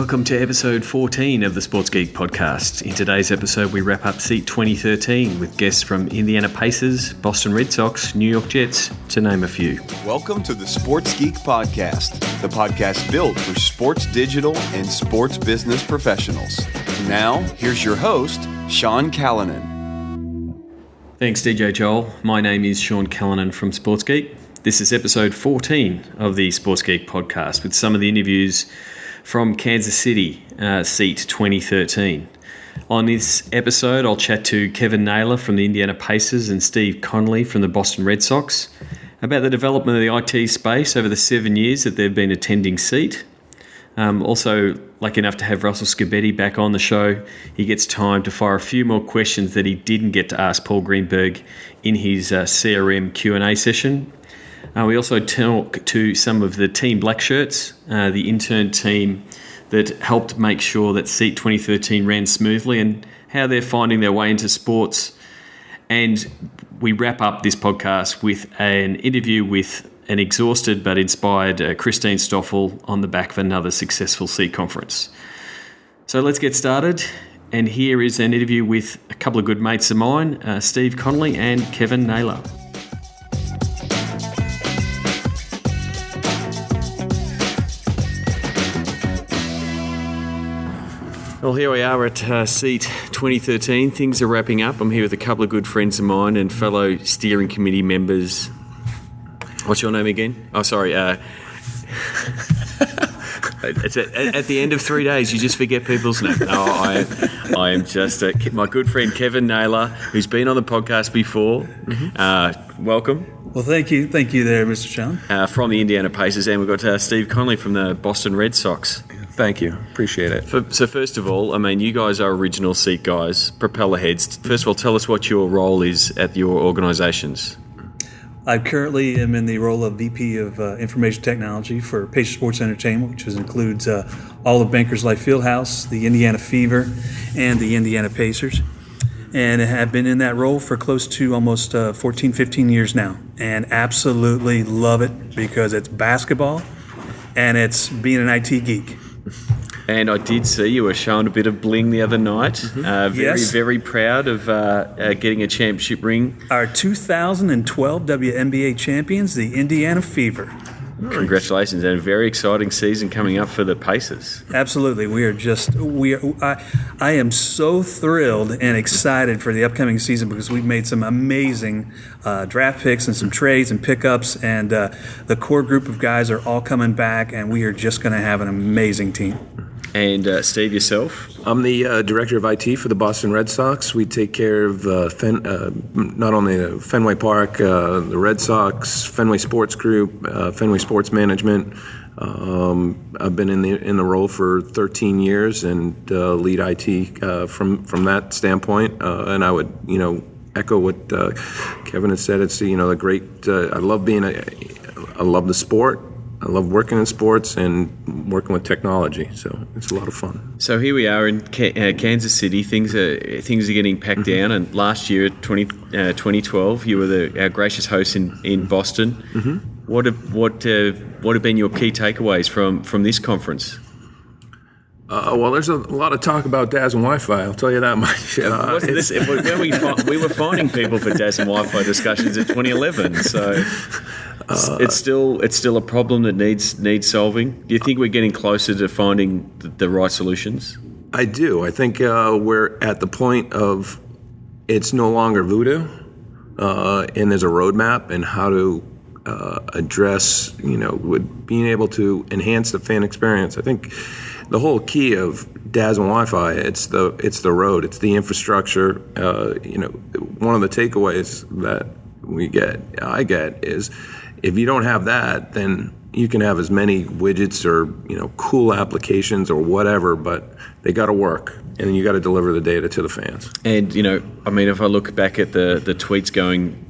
Welcome to episode 14 of the Sports Geek podcast. In today's episode, we wrap up Seat 2013 with guests from Indiana Pacers, Boston Red Sox, New York Jets, to name a few. Welcome to the Sports Geek podcast, the podcast built for sports digital and sports business professionals. Now, here's your host, Sean Callanan. Thanks, DJ Joel. My name is Sean Callanan from Sports Geek. This is episode 14 of the Sports Geek podcast with some of the interviews from Kansas City, Seat 2013. On this episode, I'll chat to Kevin Naylor from the Indiana Pacers and Steve Connelly from the Boston Red Sox about the development of the IT space over the 7 years that they've been attending Seat. Also, lucky enough to have Russell Scabetti back on the show. He gets time to fire a few more questions that he didn't get to ask Paul Greenberg in his CRM Q&A session. We also talk to some of the Team Black Shirts, the intern team that helped make sure that Seat 2013 ran smoothly and how they're finding their way into sports. And we wrap up this podcast with an interview with an exhausted but inspired Christine Stoffel on the back of another successful Seat conference. So let's get started. And here is an interview with a couple of good mates of mine, Steve Connelly and Kevin Naylor. Well, here we are at Seat 2013. Things are wrapping up. I'm here with a couple of good friends of mine and fellow steering committee members. What's your name again? Oh, sorry. It's at the end of 3 days, you just forget people's names. I am just my good friend Kevin Naylor, who's been on the podcast before. Welcome. Well, thank you there, Mr. Sean. From the Indiana Pacers, and we've got Steve Connelly from the Boston Red Sox. Thank you. Appreciate it. So first of all, I mean, you guys are original Seat guys, propeller heads. First of all, tell us what your role is at your organisations. I currently am in the role of VP of Information Technology for Pacer Sports Entertainment, which includes all of Bankers Life Fieldhouse, the Indiana Fever, and the Indiana Pacers. And I have been in that role for close to almost 14, 15 years now. And absolutely love it because it's basketball and it's being an IT geek. And I did see you were showing a bit of bling the other night. Very proud of getting a championship ring. Our 2012 WNBA champions, the Indiana Fever. Congratulations, and a very exciting season coming up for the Pacers. Absolutely. I am so thrilled and excited for the upcoming season because we've made some amazing draft picks and some trades and pickups, and the core group of guys are all coming back, and we are just going to have an amazing team. And Steve, yourself? I'm the director of IT for the Boston Red Sox. We take care of not only Fenway Park, the Red Sox, Fenway Sports Group, Fenway Sports Management. I've been in the role for 13 years and lead IT from that standpoint. And I would echo what Kevin has said. It's the great. I love I love the sport. I love working in sports and working with technology, so it's a lot of fun. So here we are in Kansas City. Things are getting packed down. And last year, 2012, you were our gracious host in Boston. What have been your key takeaways from this conference? Well, there's a lot of talk about DAS and Wi-Fi. I'll tell you that much. We were finding people for DAS and Wi-Fi discussions in 2011, so. It's still a problem that needs solving. Do you think we're getting closer to finding the right solutions? I do. I think we're at the point of it's no longer voodoo, and there's a roadmap and how to address, with being able to enhance the fan experience. I think the whole key of DAS and Wi-Fi, it's the road, it's the infrastructure. One of the takeaways that I get is, if you don't have that, then you can have as many widgets or cool applications or whatever, but they got to work, and you got to deliver the data to the fans. And if I look back at the tweets going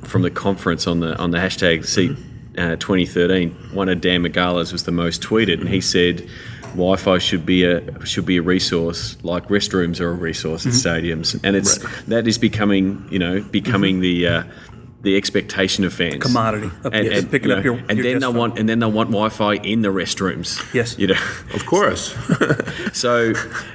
from the conference on the hashtag Seat 2013, one of Dan Magala's was the most tweeted, and he said Wi-Fi should be a resource like restrooms are a resource at stadiums, and that is becoming the expectation of fans. Commodity. Picking up your then guest they phone. want Wi-Fi in the restrooms. Yes. Of course. So,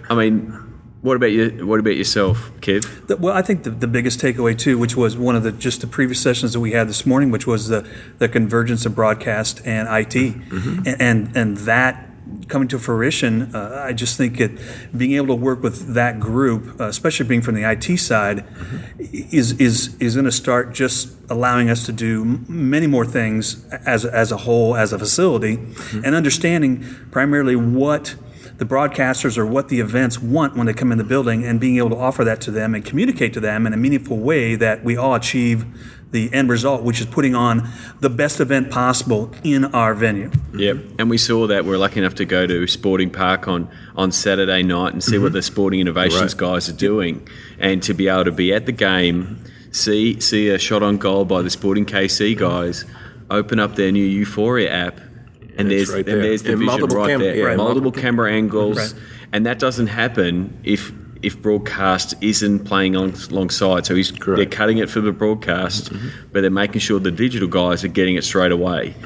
I mean, what about you? What about yourself, Kev? Well, I think the biggest takeaway too, which was one of the previous sessions that we had this morning, which was the convergence of broadcast and IT, and that coming to fruition. I just think being able to work with that group, especially being from the IT side, is going to start just allowing us to do many more things as a whole, as a facility, and understanding primarily what the broadcasters or what the events want when they come in the building, and being able to offer that to them and communicate to them in a meaningful way that we all achieve the end result, which is putting on the best event possible in our venue. Yep, and we saw that. We're lucky enough to go to Sporting Park on Saturday night and see what the Sporting Innovations guys are doing, and to be able to be at the game, see a shot on goal by the Sporting KC guys, open up their new Euphoria app, and there's right the vision right there. yeah, Multiple camera angles, Right. and that doesn't happen if broadcast isn't playing alongside. So they're cutting it for the broadcast, but they're making sure the digital guys are getting it straight away.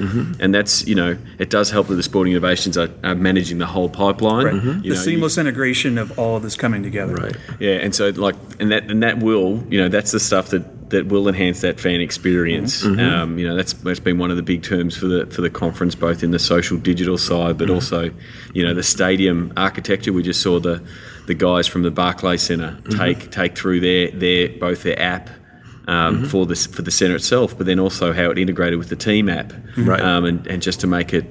And that's, it does help that the Sporting Innovations are managing the whole pipeline. Right. The seamless integration of all of this coming together. Right. Yeah, and so that will, that's the stuff that will enhance that fan experience. That's been one of the big terms for the conference, both in the social digital side, but also, the stadium architecture. We just saw the guys from the Barclays Centre take through both their app for the centre itself, but then also how it integrated with the team app, and just to make it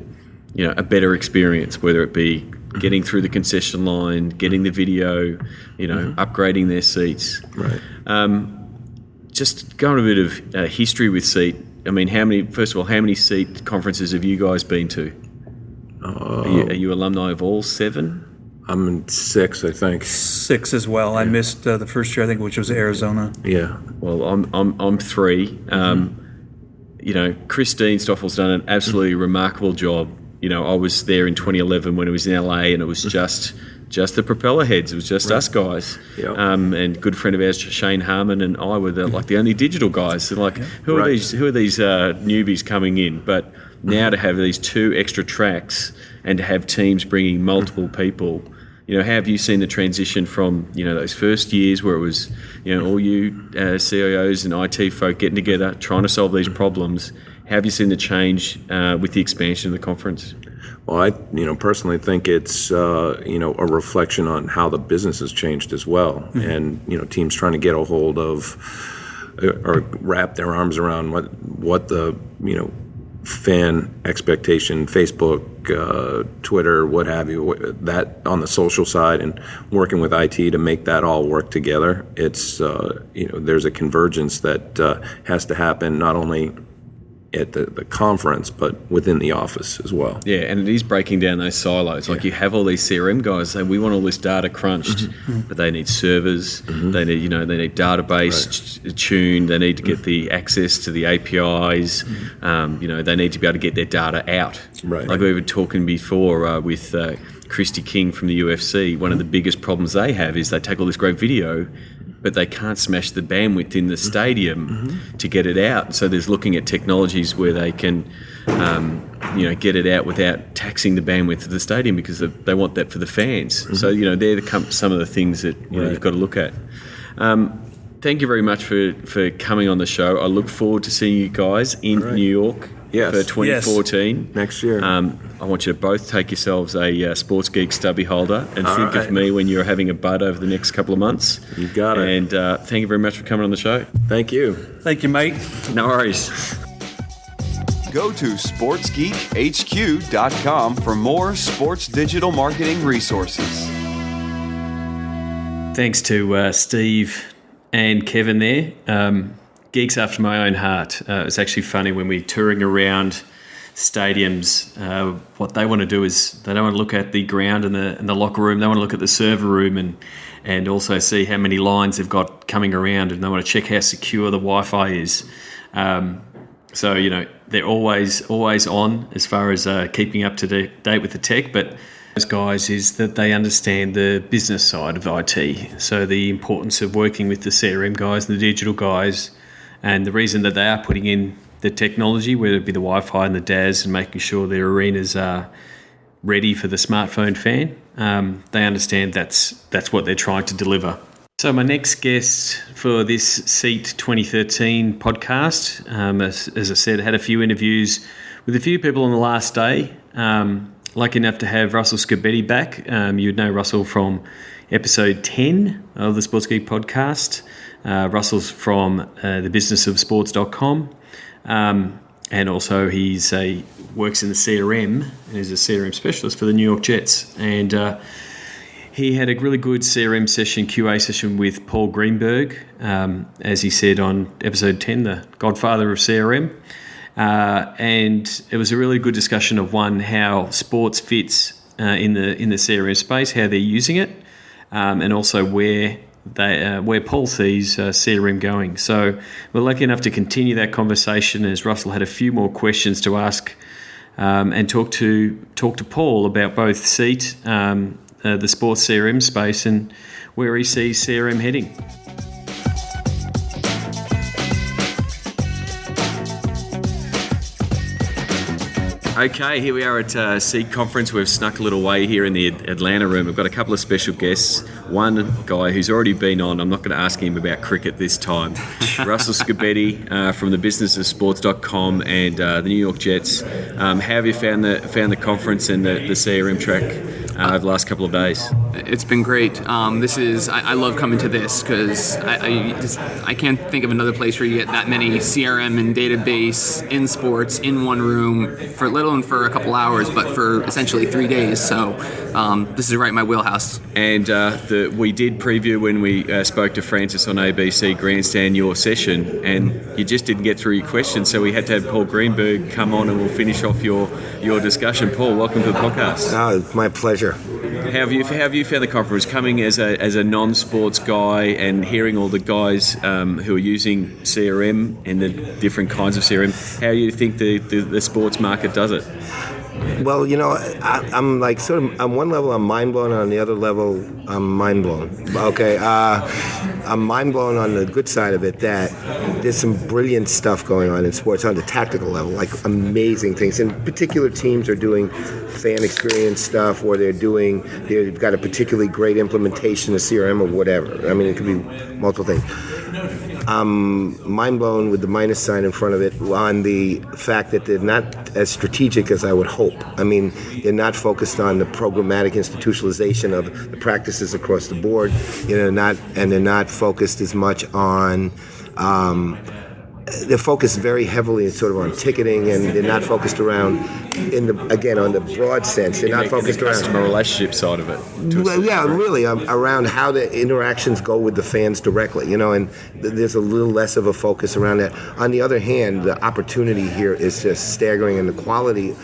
a better experience, whether it be getting through the concession line, getting the video, upgrading their seats. Right. Just going a bit of history with SEAT. I mean, how many SEAT conferences have you guys been to? Are you alumni of all 7? I'm in 6, I think. 6 as well. I missed the first year, I think, which was Arizona. Yeah. Well, I'm 3. Christine Stoffel's done an absolutely remarkable job. I was there in 2011 when it was in LA, and it was just the propeller heads. It was just us guys. Yep. And good friend of ours, Shane Harmon, and I were the only digital guys. So who are these newbies coming in? But now to have these 2 extra tracks and to have teams bringing multiple people. How have you seen the transition from those first years where it was all you CIOs and IT folk getting together trying to solve these problems? How have you seen the change with the expansion of the conference? Well, I personally think it's a reflection on how the business has changed as well, and teams trying to get a hold of or wrap their arms around what the fan expectation, Facebook, Twitter, what have you, that on the social side, and working with IT to make that all work together. It's there's a convergence that has to happen not only at the conference, but within the office as well. Yeah, and it is breaking down those silos. Like you have all these CRM guys saying, we want all this data crunched, but they need servers, they need they need database tuned, they need to get the access to the APIs, they need to be able to get their data out. Right. Like we were talking before with Christy King from the UFC, one of the biggest problems they have is they take all this great video, but they can't smash the bandwidth in the stadium to get it out. So there's looking at technologies where they can, get it out without taxing the bandwidth of the stadium, because they want that for the fans. So they're some of the things that you've got to look at. Thank you very much for coming on the show. I look forward to seeing you guys in New York. Yes. For 2014. Yes. Next year. I want you to both take yourselves a Sports Geek stubby holder and think of me when you're having a bud over the next couple of months. You got it. And thank you very much for coming on the show. Thank you. Thank you, mate. No worries. Go to sportsgeekhq.com for more sports digital marketing resources. Thanks to Steve and Kevin there. Geeks after my own heart. It's actually funny when we're touring around stadiums. What they want to do is they don't want to look at the ground and the locker room. They want to look at the server room and also see how many lines they've got coming around, and they want to check how secure the Wi-Fi is. So they're always on as far as keeping up to date with the tech, but those guys is that they understand the business side of IT. So the importance of working with the CRM guys and the digital guys, And the reason that they are putting in the technology, whether it be the Wi-Fi and the DAS, and making sure their arenas are ready for the smartphone fan, they understand that's what they're trying to deliver. So my next guest for this Seat 2013 podcast, as I said, had a few interviews with a few people on the last day. Lucky enough to have Russell Scobetti back. You'd know Russell from episode 10 of the Sports Geek podcast. Russell's from thebusinessofsports.com. And also he's works in the CRM and is a CRM specialist for the New York Jets. And he had a really good CRM session, QA session with Paul Greenberg, as he said on episode 10, the godfather of CRM. And it was a really good discussion of how sports fits in the CRM space, how they're using it, and also where Paul sees CRM going. So we're lucky enough to continue that conversation as Russell had a few more questions to ask and talk to Paul about both Seat, the sports CRM space, and where he sees CRM heading. Okay, here we are at Seat Conference. We've snuck a little way here in the Atlanta room. We've got a couple of special guests. One guy who's already been on, I'm not going to ask him about cricket this time. Russell Scobetti from thebusinessofsports.com and the New York Jets. How have you found the conference and the CRM track over the last couple of days? It's been great. I love coming to this because I can't think of another place where you get that many CRM and database in sports in one room, for let alone for a couple hours, but for essentially 3 days. So this is right in my wheelhouse. And we did preview when we spoke to Francis on ABC Grandstand your session, and you just didn't get through your questions, so we had to have Paul Greenberg come on and we'll finish off your discussion. Paul, welcome to the podcast. It's my pleasure. How have you found the conference, coming as a non-sports guy and hearing all the guys who are using CRM and the different kinds of CRM? How do you think the sports market does it? Well, I'm like sort of on one level I'm mind blown, on the other level I'm mind blown. Okay, I'm mind blown on the good side of it that there's some brilliant stuff going on in sports on the tactical level, like amazing things. And particular teams are doing fan experience stuff, or they've got a particularly great implementation of CRM or whatever. I mean, it could be multiple things. I'm mind blown with the minus sign in front of it on the fact that they're not as strategic as I would hope. I mean, they're not focused on the programmatic institutionalization of the practices across the board. They're not focused as much on. They're focused very heavily sort of on ticketing, and they're not focused around on the broad sense. They're not focused around the customer relationship side of it. Really, around how the interactions go with the fans directly. And there's a little less of a focus around that. On the other hand, the opportunity here is just staggering, and the quality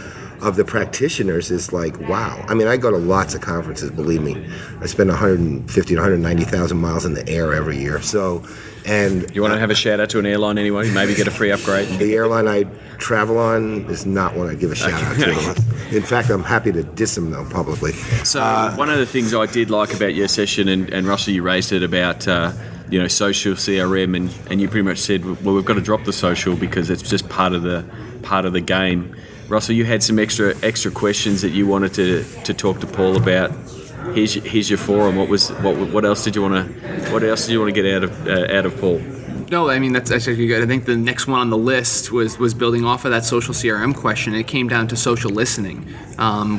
of the practitioners is like, wow. I mean, I go to lots of conferences, believe me. I spend 150 to 190,000 miles in the air every year. So, and you want to have a shout out to an airline anyway? Maybe get a free upgrade. The airline I travel on is not one I give a shout out to. In fact, I'm happy to diss them though publicly. So one of the things I did like about your session, and Russell, you raised it about social CRM, and you pretty much said, well, we've got to drop the social because it's just part of the game. Russell, you had some extra questions that you wanted to talk to Paul about. Here's your forum. What else did you want to get out of Paul? No, I mean, that's actually good. I think the next one on the list was building off of that social CRM question. It came down to social listening.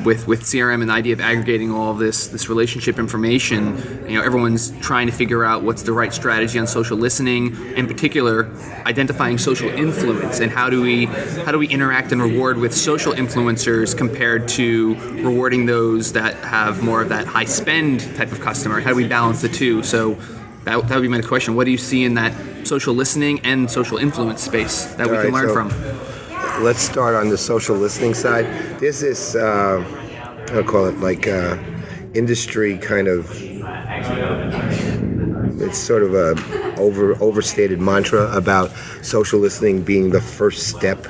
With CRM and the idea of aggregating all of this relationship information, everyone's trying to figure out what's the right strategy on social listening, in particular, identifying social influence, and how do we interact and reward with social influencers compared to rewarding those that have more of that high spend type of customer. How do we balance the two? So that would be my question. What do you see in that social listening and social influence space that we can learn from? Let's start on the social listening side. This is, I'll call it like industry kind of, it's sort of a overstated mantra about social listening being the first step.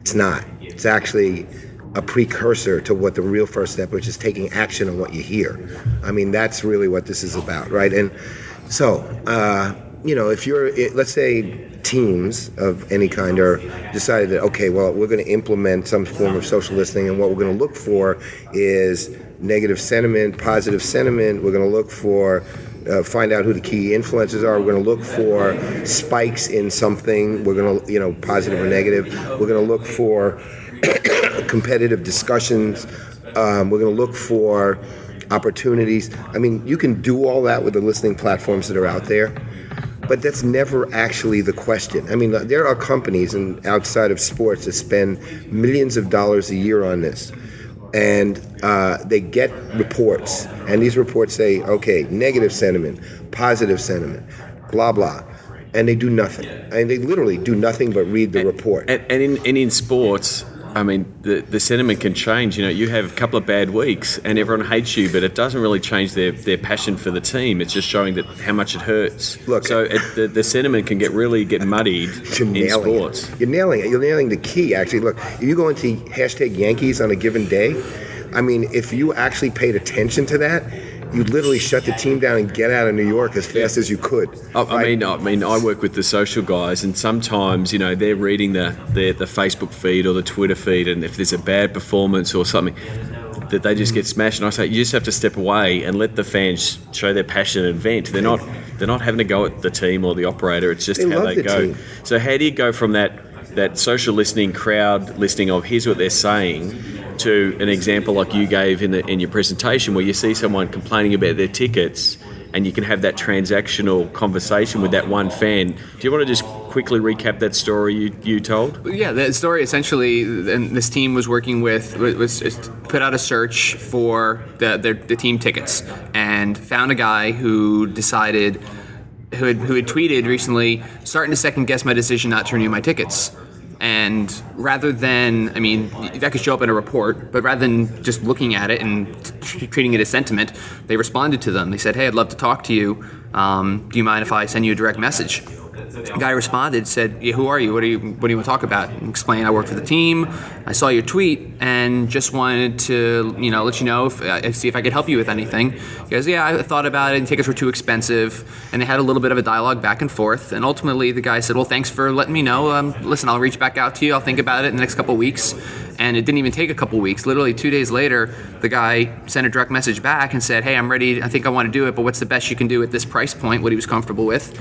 It's not. It's actually a precursor to what the real first step, which is taking action on what you hear. I mean, that's really what this is about, right? And so, if you're, let's say, teams of any kind are decided that, okay, well, we're going to implement some form of social listening, and what we're going to look for is negative sentiment, positive sentiment. We're going to look for find out who the key influencers are. We're going to look for spikes in something. We're going to, positive or negative. We're going to look for competitive discussions. We're going to look for opportunities. I mean, you can do all that with the listening platforms that are out there, but that's never actually the question. I mean, there are companies outside of sports that spend millions of dollars a year on this. And they get reports, and these reports say, okay, negative sentiment, positive sentiment, blah, blah. And they do nothing. And they literally do nothing but read the report. And in sports, I mean, the sentiment can change. You have a couple of bad weeks and everyone hates you, but it doesn't really change their passion for the team. It's just showing that how much it hurts. Look, so the sentiment can get muddied in sports. You're nailing it. You're nailing the key, actually. Look, if you go into #Yankees on a given day, I mean, if you actually paid attention to that, you'd literally shut the team down and get out of New York as fast as you could. I mean, I work with the social guys, and sometimes they're reading the Facebook feed or the Twitter feed, and if there's a bad performance or something, that they just get smashed. And I say, you just have to step away and let the fans show their passion and vent. They're not having to go at the team or the operator. It's just how they go. Team. So how do you go from that social listening, crowd listening of here's what they're saying, to an example like you gave in your presentation, where you see someone complaining about their tickets and you can have that transactional conversation with that one fan? Do you want to just quickly recap that story you told? Yeah, the story essentially, and this team was working was put out a search for the team tickets, and found a guy who decided, who had tweeted recently, starting to second guess my decision not to renew my tickets. And rather than, I mean, that could show up in a report, but rather than just looking at it and treating it as sentiment, they responded to them. They said, hey, I'd love to talk to you. Do you mind if I send you a direct message? The guy responded, said, yeah, who are you? What do you want to talk about? And explained, I work for the team. I saw your tweet and just wanted to, let you know, see if I could help you with anything. He goes, yeah, I thought about it, and tickets were too expensive. And they had a little bit of a dialogue back and forth. And ultimately, the guy said, well, thanks for letting me know. Listen, I'll reach back out to you. I'll think about it in the next couple of weeks. And it didn't even take a couple weeks. Literally 2 days later, the guy sent a direct message back and said, hey, I'm ready. I think I want to do it, but what's the best you can do at this price point, what he was comfortable with?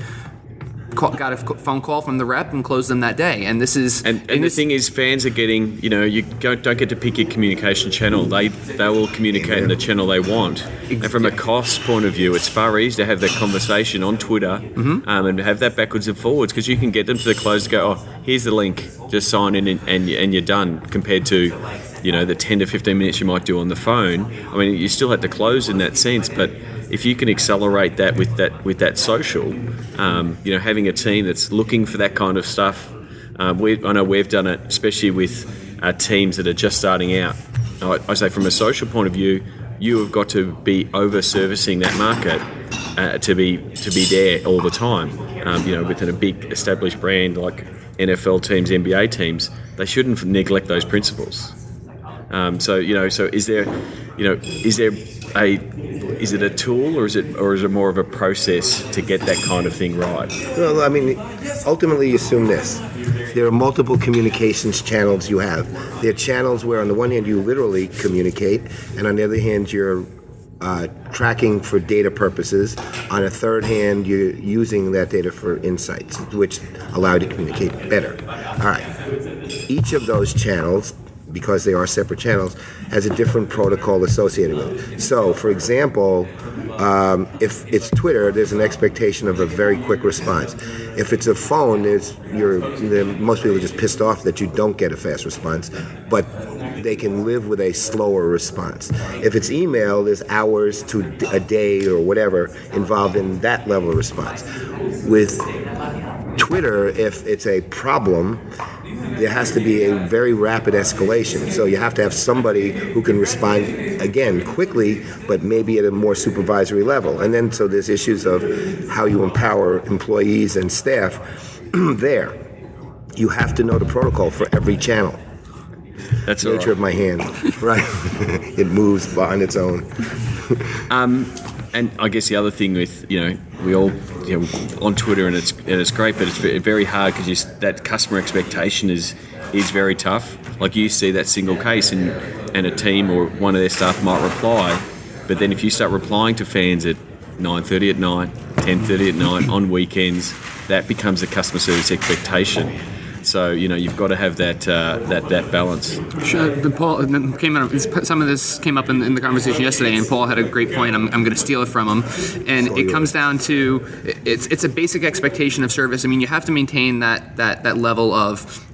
Got a phone call from the rep and closed them that day. And this is and the thing is, fans are getting, you don't get to pick your communication channel. They will communicate in the channel they want. And from a cost point of view, it's far easier to have that conversation on Twitter, and have that backwards and forwards, because you can get them to the close to go, oh, here's the link, just sign in and you're done, compared to the 10 to 15 minutes you might do on the phone. I mean, you still have to close in that sense, but if you can accelerate that with that social, having a team that's looking for that kind of stuff. I know we've done it, especially with teams that are just starting out. I say from a social point of view, you have got to be over-servicing that market to be there all the time. Within a big established brand like NFL teams, NBA teams, they shouldn't neglect those principles. So is it a tool, or is it more of a process to get that kind of thing right? Well, I mean, ultimately, you assume this: there are multiple communications channels you have. There are channels where, on the one hand, you literally communicate, and on the other hand, you're tracking for data purposes. On a third hand, you're using that data for insights, which allow you to communicate better. All right. Each of those channels, because they are separate channels, has a different protocol associated with it. So, for example, if it's Twitter, there's an expectation of a very quick response. If it's a phone, most people are just pissed off that you don't get a fast response, but they can live with a slower response. If it's email, there's hours to a day or whatever involved in that level of response. With Twitter, if it's a problem, there has to be a very rapid escalation. So you have to have somebody who can respond, again, quickly, but maybe at a more supervisory level. And then so there's issues of how you empower employees and staff there. You have to know the protocol for every channel. That's the nature of my hand, right? It moves on its own. And I guess the other thing with, we all, on Twitter, and it's great, but it's very hard because that customer expectation is very tough. Like you see that single case and a team or one of their staff might reply, but then if you start replying to fans at 9:30 at night, 10:30 at night, on weekends, that becomes a customer service expectation. So you've got to have that balance. Sure. Paul some of this came up in the conversation yesterday, and Paul had a great point. I'm going to steal it from him, and it comes down to it's a basic expectation of service. I mean, you have to maintain that level of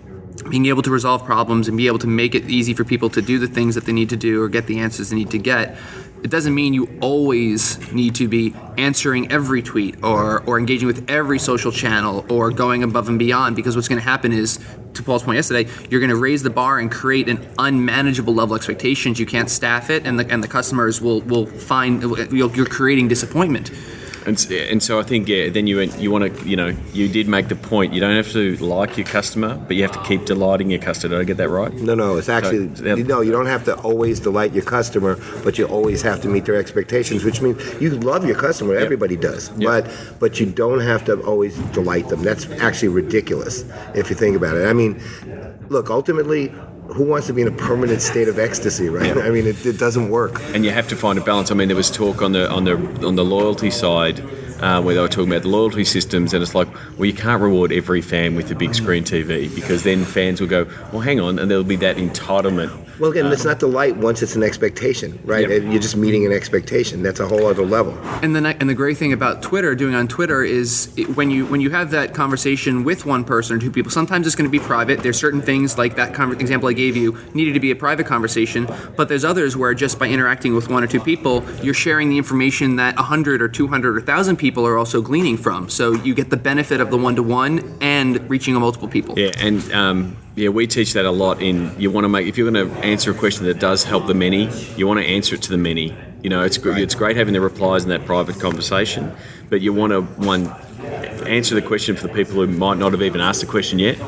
being able to resolve problems and be able to make it easy for people to do the things that they need to do or get the answers they need to get. It doesn't mean you always need to be answering every tweet or engaging with every social channel or going above and beyond, because what's going to happen is, to Paul's point yesterday, you're going to raise the bar and create an unmanageable level of expectations. You can't staff it, and the customers will find you're creating disappointment. And so I think, then you want to, you did make the point, you don't have to like your customer, but you have to keep delighting your customer. Did I get that right? No, it's actually, you don't have to always delight your customer, but you always have to meet their expectations, which means you love your customer, everybody does, but you don't have to always delight them. That's actually ridiculous if you think about it. I mean, look, ultimately, who wants to be in a permanent state of ecstasy, right? I mean, it doesn't work. And you have to find a balance. I mean, there was talk on the loyalty side where they were talking about the loyalty systems, and it's like, well, you can't reward every fan with a big screen TV, because then fans will go, well, hang on, and there'll be that entitlement. Well, again, it's not delight once it's an expectation, right? Yep. You're just meeting an expectation. That's a whole other level. And the great thing about doing on Twitter is when you have that conversation with one person or two people, sometimes it's going to be private. There's certain things like that example I gave you needed to be a private conversation, but there's others where just by interacting with one or two people, you're sharing the information that 100 or 200 or 1,000 people are also gleaning from. So you get the benefit of the one-to-one and reaching multiple people. Yeah, and we teach that a lot. If you're going to answer a question that does help the many, you want to answer it to the many. It's great having the replies in that private conversation, but you want to answer the question for the people who might not have even asked the question yet.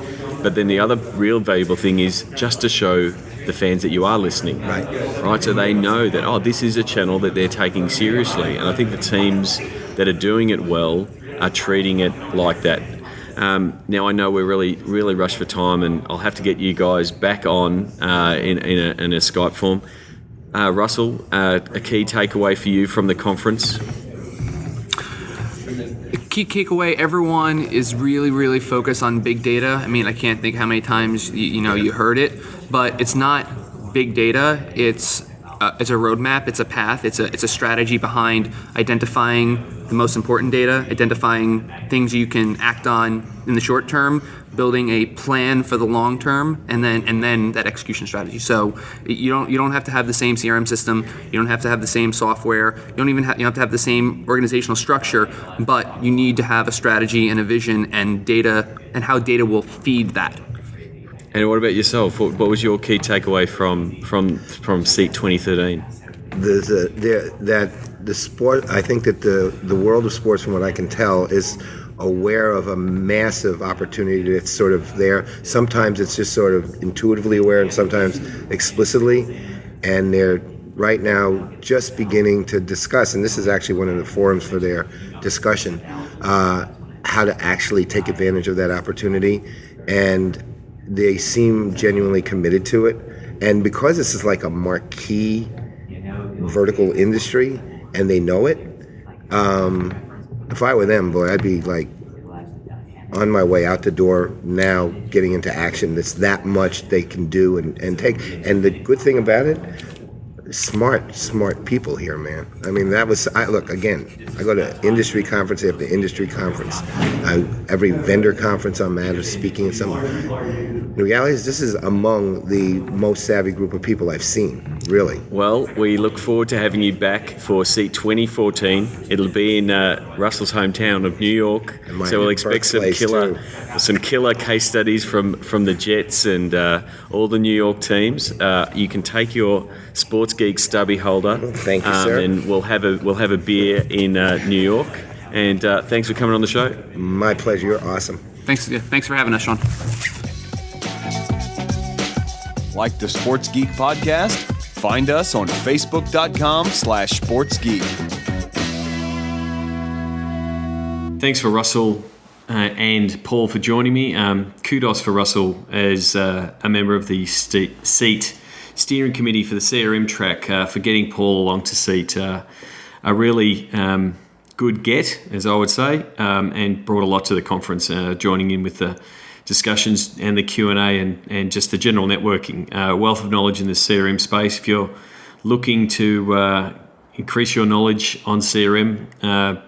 But then the other real valuable thing is just to show the fans that you are listening. Right. So they know that, this is a channel that they're taking seriously. And I think the teams that are doing it well are treating it like that. Now I know we're really, really rushed for time, and I'll have to get you guys back on in a Skype form. Russell, a key takeaway for you from the conference? Key takeaway: everyone is really, really focused on big data. I mean, I can't think how many times you heard it, but it's not big data. It's a roadmap. It's a path. It's a strategy behind identifying the most important data, identifying things you can act on in the short term, building a plan for the long term, and then that execution strategy. So you don't have to have the same CRM system. You don't have to have the same software. You don't have to have the same organizational structure, but you need to have a strategy and a vision and data, and how data will feed that. And what about yourself? What was your key takeaway from SEAT 2013? The sport. I think that the world of sports, from what I can tell, is aware of a massive opportunity that's sort of there. Sometimes it's just sort of intuitively aware, and sometimes explicitly. And they're right now just beginning to discuss, and this is actually one of the forums for their discussion, how to actually take advantage of that opportunity. And they seem genuinely committed to it. And because this is like a marquee vertical industry and they know it, if I were them, boy, I'd be like on my way out the door now, getting into action. There's that much they can do and take. And the good thing about it, smart people here, man. I mean, look, again, I go to industry conference after industry conference. Every vendor conference I'm at is speaking at something. The reality is this is among the most savvy group of people I've seen, really. Well, we look forward to having you back for SEAT 2014. It'll be in Russell's hometown of New York. So we'll expect some killer case studies from the Jets and all the New York teams. You can take your Sports Geek stubby holder. Thank you, sir. And we'll have a beer in New York. And thanks for coming on the show. My pleasure. You're awesome. Thanks for having us, Sean. Like the Sports Geek podcast? Find us on Facebook.com/SportsGeek. thanks for Russell and Paul for joining me. Kudos for Russell as a member of the SEAT steering committee for the CRM track for getting Paul along to SEAT. A really good get, as I would say, and brought a lot to the conference, joining in with the discussions and the Q&A and just the general networking. Wealth of knowledge in the CRM space. If you're looking to increase your knowledge on CRM,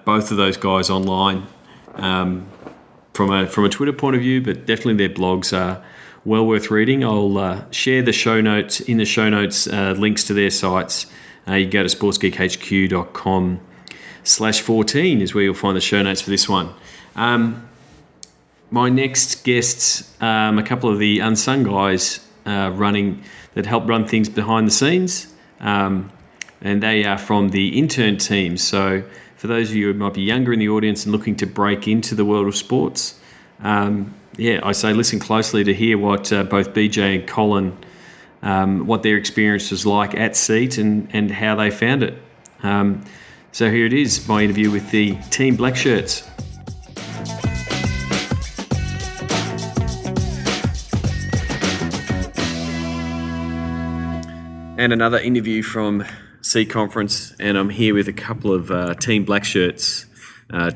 both of those guys online from a Twitter point of view, but definitely their blogs are well worth reading. I'll share the show notes, links to their sites. You can go to sportsgeekhq.com/14 is where you'll find the show notes for this one. My next guests, a couple of the unsung guys that help run things behind the scenes, and they are from the intern team. So for those of you who might be younger in the audience and looking to break into the world of sports, I say listen closely to hear what both BJ and Colin, what their experience was like at SEAT and how they found it. So here it is, my interview with the Team Black Shirts. And another interview from SEAT Conference, and I'm here with a couple of Team Black Shirts.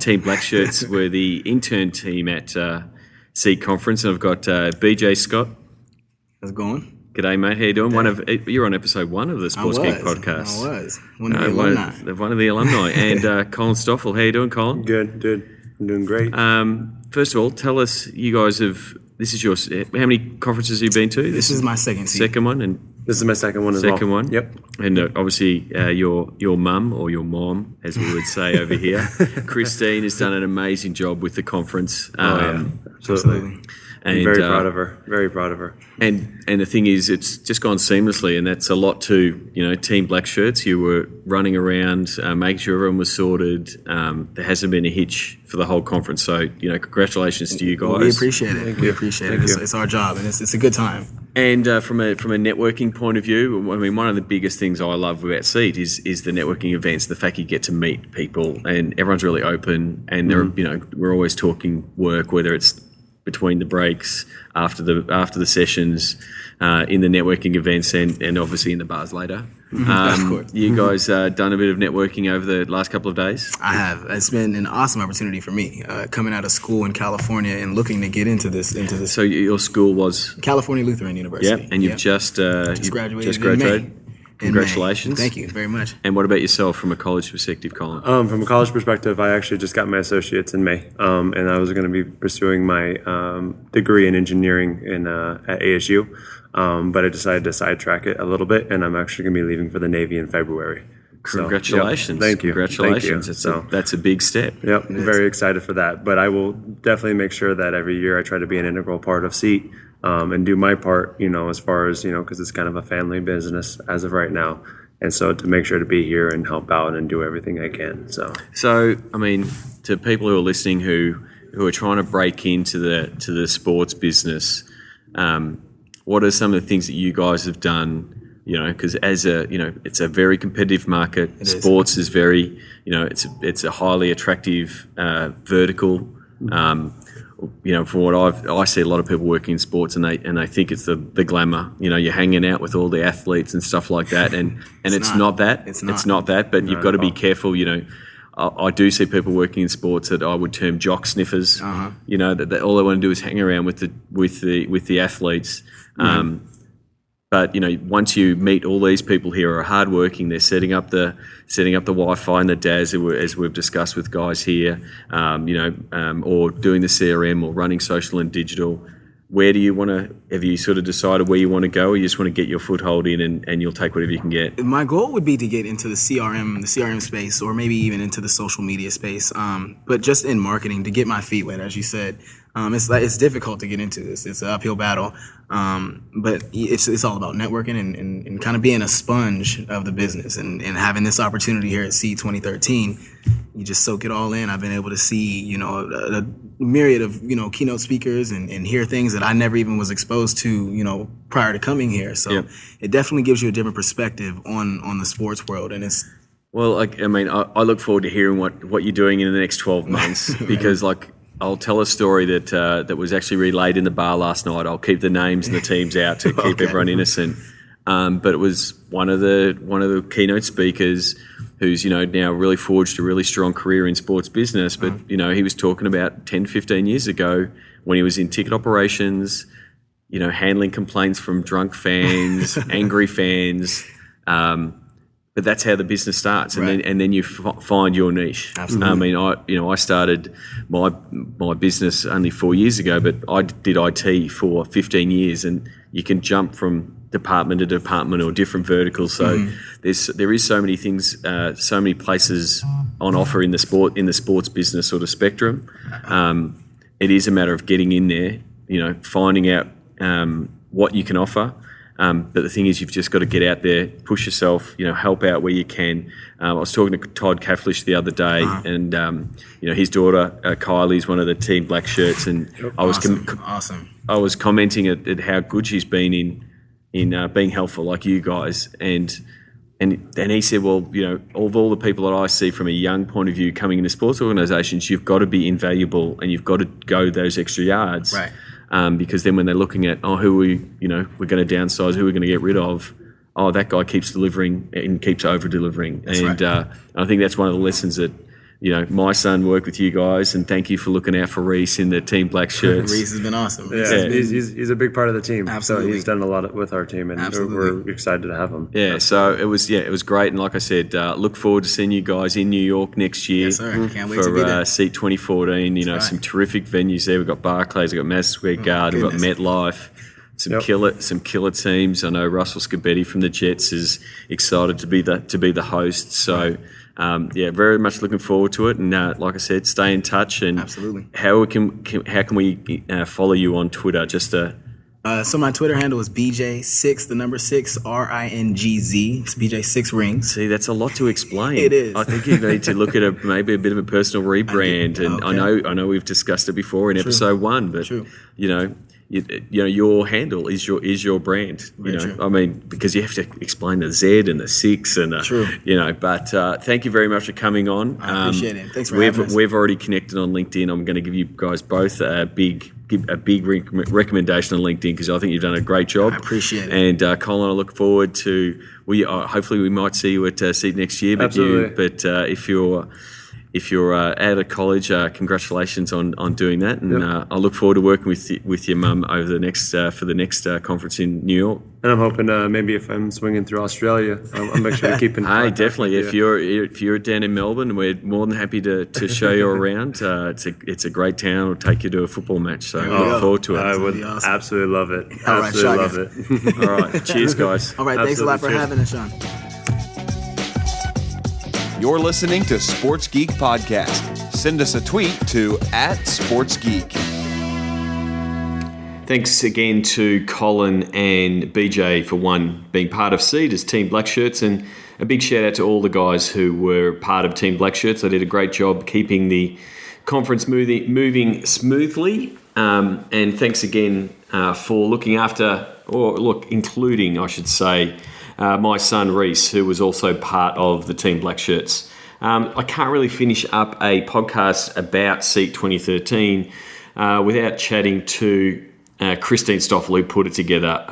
Team Black Shirts were the intern team at SEAT Conference, and I've got BJ Scott. How's it going? G'day, mate. How you doing? You're on episode 1 of the Sports Geek podcast. I was. One of the alumni. One of the alumni. And Colin Stoffel. How you doing, Colin? Good. I'm doing great. First of all, tell us, you guys have, this is your, how many conferences have you been to? This is my second one, and This is my second one as well. Second one? Yep. And obviously your mum, or your mom, as we would say over here, Christine, has done an amazing job with the conference. Absolutely. And, I'm very proud of her. Very proud of her. And the thing is, it's just gone seamlessly, and that's a lot to, Team Black Shirts. You were running around, making sure everyone was sorted. There hasn't been a hitch for the whole conference. So, congratulations to you guys. Well, we appreciate it. We appreciate it. It's our job, and it's a good time. And from a networking point of view, I mean, one of the biggest things I love about SEAT is the networking events. The fact you get to meet people, and everyone's really open, and we're always talking work, whether it's between the breaks, after the sessions, in the networking events, and obviously in the bars later. You guys done a bit of networking over the last couple of days? I have. It's been an awesome opportunity for me, coming out of school in California and looking to get into this. So your school was California Lutheran University. Yeah, and you've just graduated. In May. Congratulations. Thank you very much. And what about yourself from a college perspective, Colin? From a college perspective, I actually just got my associates in May, and I was going to be pursuing my degree in engineering at ASU, but I decided to sidetrack it a little bit, and I'm actually going to be leaving for the Navy in February. Congratulations. So, Thank you. Congratulations. Thank you. That's a big step. Yep, very excited for that. But I will definitely make sure that every year I try to be an integral part of SEAT, and do my part, as far as, because it's kind of a family business as of right now. And so to make sure to be here and help out and do everything I can. So I mean, to people who are listening who are trying to break into the sports business, what are some of the things that you guys have done? Because it's a very competitive market. Sports is very, it's a highly attractive vertical. From what I see a lot of people working in sports, and they think it's the glamour. You're hanging out with all the athletes and stuff like that, and it's not that. It's not that. But you've got to be careful. I do see people working in sports that I would term jock sniffers. That all they want to do is hang around with the athletes. But once you meet all these people here who are hardworking, they're setting up the Wi-Fi and the DAS, as we've discussed with guys here, or doing the CRM or running social and digital. Where do you want to? Have you sort of decided where you want to go, or you just want to get your foothold in and you'll take whatever you can get? My goal would be to get into the CRM space, or maybe even into the social media space. But just in marketing, to get my feet wet, as you said. It's difficult to get into this. It's an uphill battle, but it's all about networking and kind of being a sponge of the business and having this opportunity here at SEAT 2013. You just soak it all in. I've been able to see a myriad of keynote speakers and hear things that I never even was exposed to prior to coming here. So It definitely gives you a different perspective on the sports world, and it's Well, like, I mean, I look forward to hearing what you're doing in the next 12 months because, like, I'll tell a story that was actually relayed in the bar last night. I'll keep the names and the teams out to keep everyone innocent. But it was one of the keynote speakers who's, now really forged a really strong career in sports business. But, he was talking about 10, 15 years ago when he was in ticket operations, handling complaints from drunk fans, angry fans. But that's how the business starts, and then you find your niche. Absolutely. I mean, I started my business only 4 years ago, but I did IT for 15 years, and you can jump from department to department or different verticals. So there is so many things, so many places on offer in the sports business sort of spectrum. It is a matter of getting in there, finding out what you can offer. But the thing is, you've just got to get out there, push yourself, help out where you can. I was talking to Todd Cafflish the other day, and his daughter Kylie is one of the Team Black Shirts, and I was awesome. I was commenting at how good she's been in being helpful, like you guys, and he said, well, of all the people that I see from a young point of view coming into sports organisations, you've got to be invaluable and you've got to go those extra yards. Right. Because then when they're looking at, who we're going to downsize, who we're going to get rid of, that guy keeps delivering and keeps over-delivering. I think that's one of the lessons that, my son worked with you guys, and thank you for looking out for Reese in the Team Black Shirts. Reese has been awesome. Yeah, he's a big part of the team. Absolutely. So he's done a lot with our team, and we're excited to have him. Yeah, so it was great, and like I said, look forward to seeing you guys in New York next year. Yes, sir. Can't wait to be there. For SEAT 2014. Some terrific venues there. We've got Barclays, we've got Madison Square Garden, we've got MetLife. Some killer teams. I know Russell Scabetti from the Jets is excited to be the host. So. Very much looking forward to it, and like I said, stay in touch. And absolutely, how can we follow you on Twitter? So my Twitter handle is BJ6, the number 6, RINGZ. It's BJ6 Rings. See, that's a lot to explain. It is. I think you need to look at maybe a bit of a personal rebrand. And okay. I know we've discussed it before in episode 1, but your handle is your brand. I mean, because you have to explain the Z and the 6 and But thank you very much for coming on. I appreciate it. Thanks for having us. We've already connected on LinkedIn. I'm going to give you guys both a big recommendation on LinkedIn because I think you've done a great job. I appreciate it. And Colin, I look forward to. Hopefully we might see you at SEAT next year. But absolutely. if you're out of college, congratulations on doing that, and I look forward to working with your mum over the next for the next conference in New York. And I'm hoping maybe if I'm swinging through Australia, I'll make sure to keep in contact. Hey, definitely. If you're down in Melbourne, we're more than happy to show you around. It's a great town. We'll take you to a football match. So I look forward to it. I would absolutely love it. All right, absolutely love it. All right, cheers, guys. All right, thanks a lot for having us, Sean. You're listening to Sports Geek Podcast. Send us a tweet to @SportsGeek. Thanks again to Colin and BJ for being part of SEAT as Team Black Shirts, and a big shout out to all the guys who were part of Team Black Shirts. They did a great job keeping the conference moving smoothly, and thanks again for looking after, including, I should say, my son Reese, who was also part of the Team Black Shirts. I can't really finish up a podcast about SEAT 2013 without chatting to Christine Stoffel, who put it together.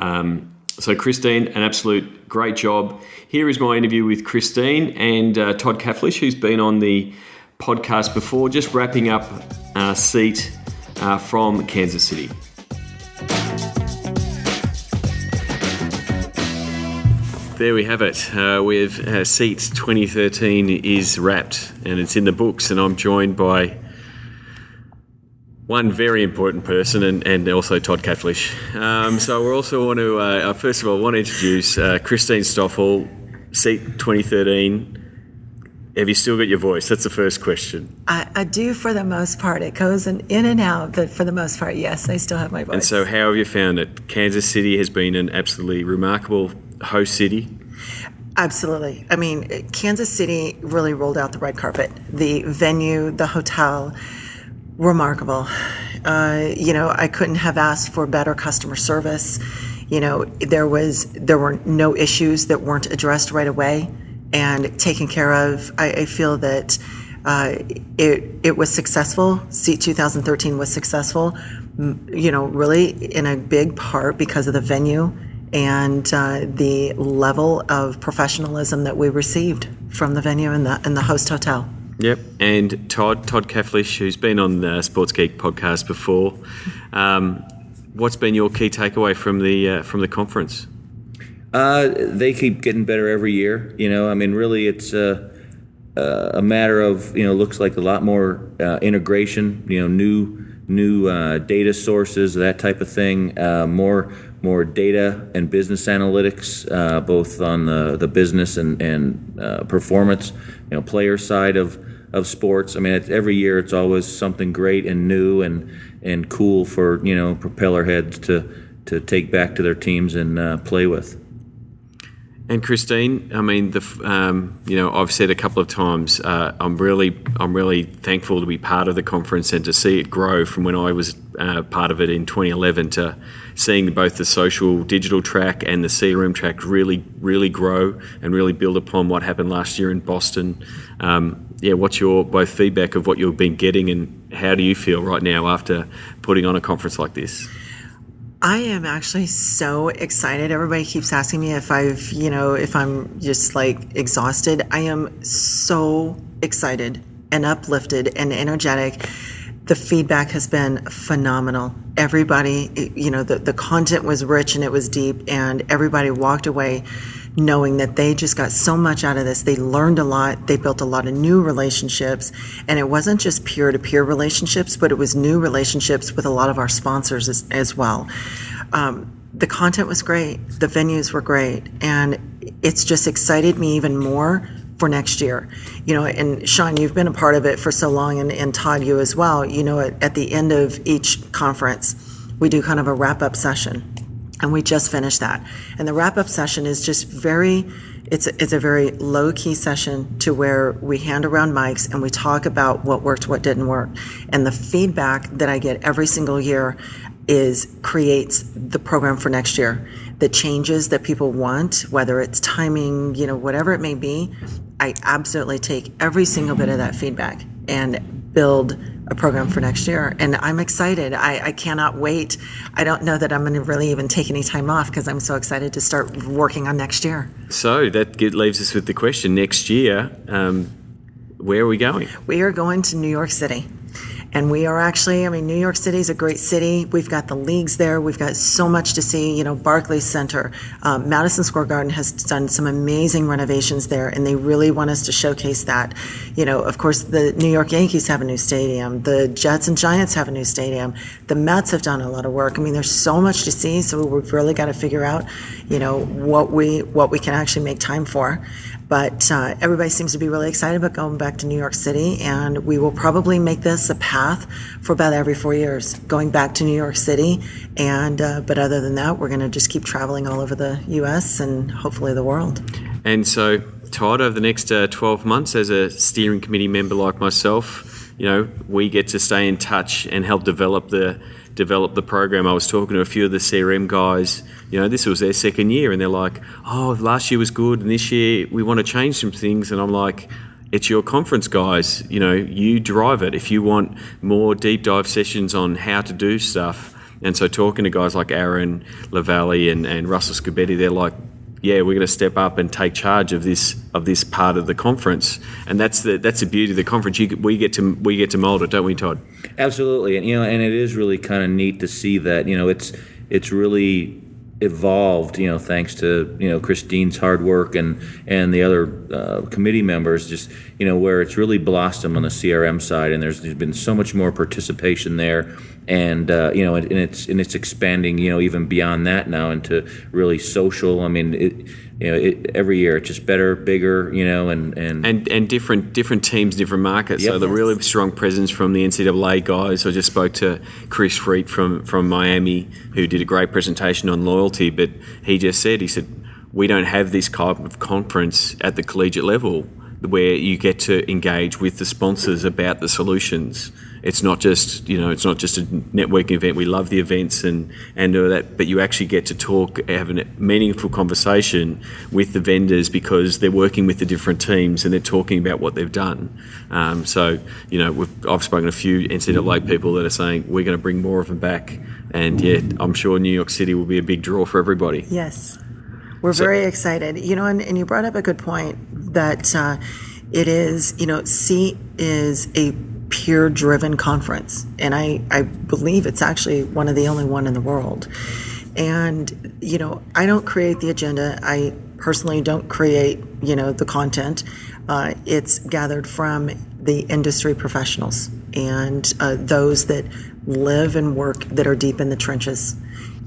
So Christine, an absolute great job. Here is my interview with Christine and Todd Cafflish, who's been on the podcast before, just wrapping up SEAT from Kansas City. There we have it. SEAT 2013 is wrapped and it's in the books, and I'm joined by one very important person and also Todd Cafflish. So we also want to, first of all, introduce Christine Stoffel, SEAT 2013. Have you still got your voice? That's the first question. I do for the most part. It goes in and out, but for the most part, yes, I still have my voice. And so how have you found it? Kansas City has been an absolutely remarkable host city. Absolutely. I mean, Kansas City really rolled out the red carpet. The venue, the hotel, remarkable. I couldn't have asked for better customer service. There were no issues that weren't addressed right away. and taken care of. I feel that it was successful. SEAT 2013 was successful, really in a big part because of the venue and the level of professionalism that we received from the venue and the host hotel. Yep, and Todd Keflish, who's been on the Sports Geek podcast before, what's been your key takeaway from the conference? They keep getting better every year. Really, it's a matter of looks like a lot more integration. New data sources, that type of thing. More data and business analytics, both on the business and performance, player side of sports. Every year it's always something great and new and cool for propeller heads to take back to their teams and play with. And Christine, I've said a couple of times, I'm really thankful to be part of the conference and to see it grow from when I was part of it in 2011 to seeing both the social digital track and the CRM track really, really grow and really build upon what happened last year in Boston. What's your both feedback of what you've been getting, and how do you feel right now after putting on a conference like this? I am actually so excited. Everybody keeps asking me if I'm just like exhausted. I am so excited and uplifted and energetic. The feedback has been phenomenal. Everybody, the content was rich and it was deep, and everybody walked away knowing that they just got so much out of this. They learned a lot. They built a lot of new relationships, and it wasn't just peer-to-peer relationships, but it was new relationships with a lot of our sponsors as well. The content was great. The venues were great, and it's just excited me even more for next year. And Sean, you've been a part of it for so long, and Todd, you as well. At the end of each conference, we do kind of a wrap-up session. And we just finished that. And the wrap-up session is just it's a very low-key session to where we hand around mics and we talk about what worked, what didn't work. And the feedback that I get every single year creates the program for next year. The changes that people want, whether it's timing, whatever it may be, I absolutely take every single bit of that feedback and build a program for next year. And I'm excited. I cannot wait. I don't know that I'm going to really even take any time off because I'm so excited to start working on next year. So that leaves us with the question, next year, where are we going? We are going to New York City. And we are actually, New York City is a great city. We've got the leagues there. We've got so much to see. Barclays Center, Madison Square Garden has done some amazing renovations there, and they really want us to showcase that. Of course, the New York Yankees have a new stadium. The Jets and Giants have a new stadium. The Mets have done a lot of work. There's so much to see, so we've really got to figure out, what we can actually make time for. But everybody seems to be really excited about going back to New York City, and we will probably make this a path for about every 4 years, going back to New York City. And but other than that, we're going to just keep traveling all over the U.S. and hopefully the world. And so, Todd, over the next 12 months, as a steering committee member like myself, we get to stay in touch and help develop the program. I was talking to a few of the CRM guys. This was their second year, and they're like, "Oh, last year was good, and this year we want to change some things." And I'm like, "It's your conference, guys. You drive it. If you want more deep dive sessions on how to do stuff." And so talking to guys like Aaron Lavallee and Russell Scobetti, they're like, yeah, we're going to step up and take charge of this part of the conference, and that's the beauty of the conference. We get to mold it, don't we, Todd? Absolutely, and it is really kind of neat to see that it's really evolved. Thanks to Christine's hard work and the other committee members, just where it's really blossomed on the CRM side, and there's been so much more participation there. And and it's expanding, even beyond that now into really social. Every year it's just better, bigger, and different teams, different markets. Yep. So the really strong presence from the NCAA guys. I just spoke to Chris Freet from Miami, who did a great presentation on loyalty. But he said we don't have this type of conference at the collegiate level where you get to engage with the sponsors about the solutions. it's not just a networking event. We love the events and all that, but you actually get to talk, have a meaningful conversation with the vendors because they're working with the different teams and they're talking about what they've done. So I've spoken to a few NCAA people that are saying we're going to bring more of them back, and I'm sure New York City will be a big draw for everybody. Yes, we're very excited. And you brought up a good point that it is, SEAT is a peer-driven conference, and I believe it's actually one of the only one in the world. And I don't create the agenda. I personally don't create the content. It's gathered from the industry professionals and those that live and work, that are deep in the trenches.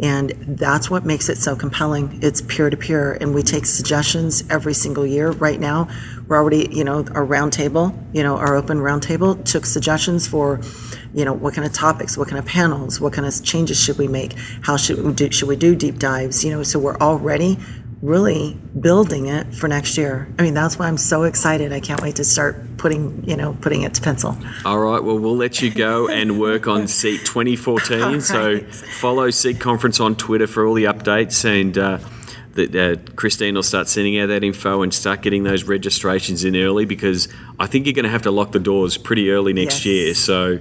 And that's what makes it so compelling. It's peer-to-peer, and we take suggestions every single year. Right now, we're already, our roundtable, our open roundtable took suggestions for, what kind of topics, what kind of panels, what kind of changes should we make, how should we do deep dives, so we're already really building it for next year. I mean, that's why I'm so excited. I can't wait to start putting it to pencil. All right, well, we'll let you go and work on SEAT 2014. Right. So follow SEAT Conference on Twitter for all the updates, and Christine will start sending out that info and start getting those registrations in early, because I think you're going to have to lock the doors pretty early next year. So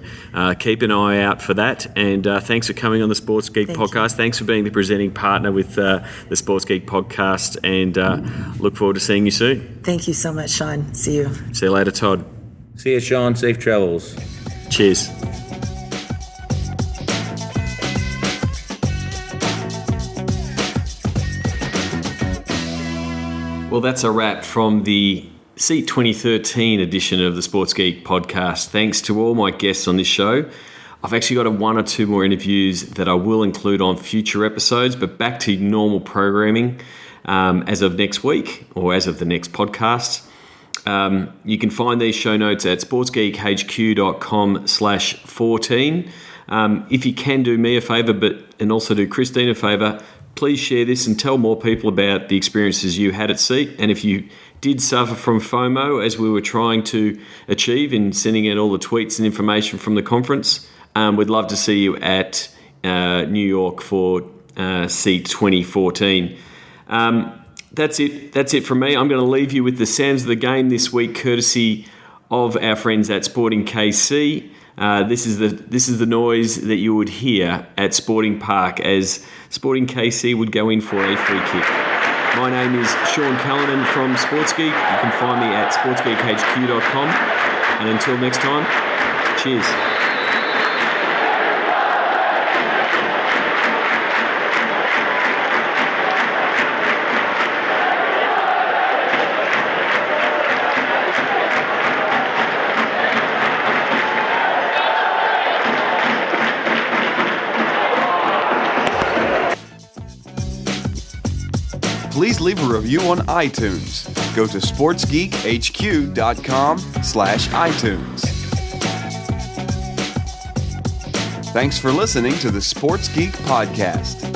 keep an eye out for that. And thanks for coming on the Sports Geek podcast. Thanks for being the presenting partner with the Sports Geek podcast, and look forward to seeing you soon. Thank you so much, Sean. See you. See you later, Todd. See you, Sean. Safe travels. Cheers. Well, that's a wrap from the SEAT 2013 edition of the Sports Geek podcast. Thanks to all my guests on this show. I've actually got one or two more interviews that I will include on future episodes, but back to normal programming as of next week, or as of the next podcast. You can find these show notes at sportsgeekhq.com/14. If you can do me a favour, and also do Christine a favour, please share this and tell more people about the experiences you had at SEAT. And if you did suffer from FOMO, as we were trying to achieve in sending out all the tweets and information from the conference, we'd love to see you at New York for SEAT 2014. That's it from me. I'm going to leave you with the sounds of the game this week, courtesy of our friends at Sporting KC. This is the noise that you would hear at Sporting Park as Sporting KC would go in for a free kick. My name is Sean Callanan from Sports Geek. You can find me at sportsgeekhq.com. And until next time, cheers. Please leave a review on iTunes. Go to sportsgeekhq.com/iTunes. Thanks for listening to the Sports Geek Podcast.